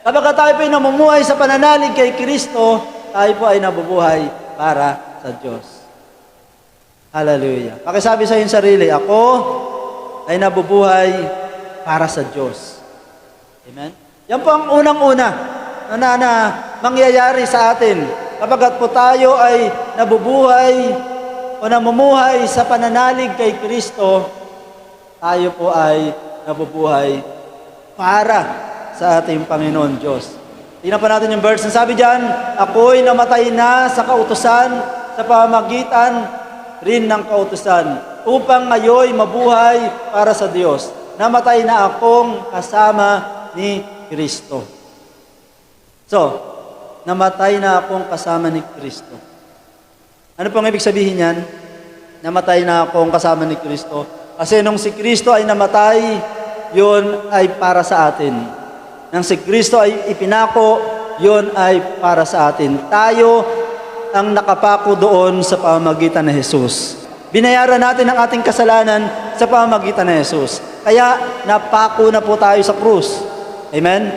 Kapag tayo po ay namumuhay sa pananalig kay Kristo, tayo po ay nabubuhay para sa Diyos. Hallelujah. Pakisabi sa iyong sarili, ako ay nabubuhay para sa Diyos. Amen? Yan po ang unang-una na mangyayari sa atin. Kapag po tayo ay nabubuhay o namumuhay sa pananalig kay Kristo, tayo po ay nabubuhay para sa ating Panginoon Diyos. Tingnan pa natin yung verse. Sabi diyan, ako'y namatay na sa kautusan sa pamamagitan rin ng kautusan upang ngayon mabuhay para sa Diyos. Namatay na akong kasama ni Kristo. So, namatay na akong kasama ni Kristo. Ano pong ibig sabihin yan? Namatay na akong kasama ni Kristo. Kasi nung si Kristo ay namatay, yun ay para sa atin. Nang si Kristo ay ipinako, yun ay para sa atin. Tayo ang nakapako doon sa pamamagitan ng Jesus. Binayaran natin ang ating kasalanan sa pamamagitan ng Jesus. Kaya napako na po tayo sa krus. Amen?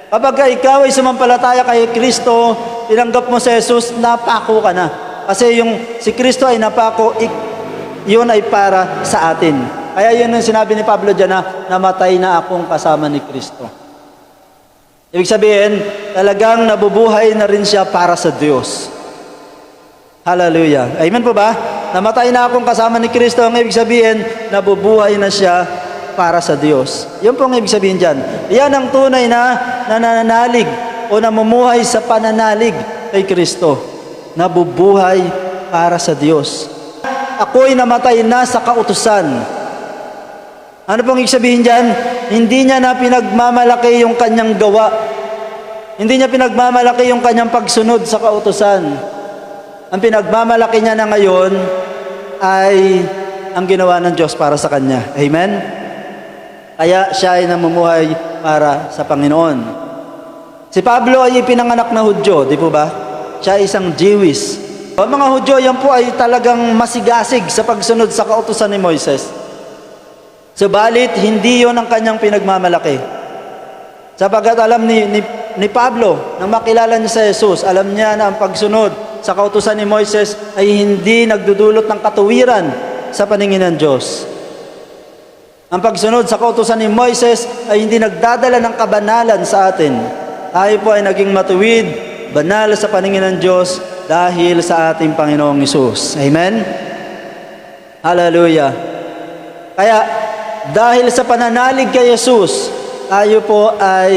Kapag ikaw ay sumampalataya kay Kristo, tinanggap mo si Jesus, napako ka na. Kasi yung si Kristo ay napako, yun ay para sa atin. Kaya yun ang sinabi ni Pablo dyan na namatay na akong kasama ni Kristo. Ibig sabihin, talagang nabubuhay na rin siya para sa Diyos. Hallelujah. Amen po ba? Namatay na akong kasama ni Kristo. Ang ibig sabihin, nabubuhay na siya para sa Diyos. Yun po ang ibig sabihin dyan. Yan ang tunay na nananalig o namumuhay sa pananalig kay Kristo. Nabubuhay para sa Diyos. Ako'y namatay na sa kautusan. Ano pong ibig sabihin dyan? Hindi niya na pinagmamalaki yung kanyang gawa. Hindi niya pinagmamalaki yung kanyang pagsunod sa kautusan. Ang pinagmamalaki niya na ngayon ay ang ginawa ng Diyos para sa kanya. Amen? Kaya siya ay namumuhay para sa Panginoon. Si Pablo ay ipinanganak na Hudyo, di po ba? Siya ay isang Jewish. Ang mga Hudyo, yan po ay talagang masigasig sa pagsunod sa kautusan ni Moises. Subalit, hindi yon ang kanyang pinagmamalaki. Sapagkat alam ni Pablo, nang makilala niya sa Jesus, alam niya na ang pagsunod sa kautusan ni Moises ay hindi nagdudulot ng katuwiran sa paningin ng Diyos. Ang pagsunod sa kautusan ni Moises ay hindi nagdadala ng kabanalan sa atin. Tayo po ay naging matuwid, banal sa paningin ng Diyos dahil sa ating Panginoong Hesus. Amen? Hallelujah. Kaya, dahil sa pananalig kay Jesus, tayo po ay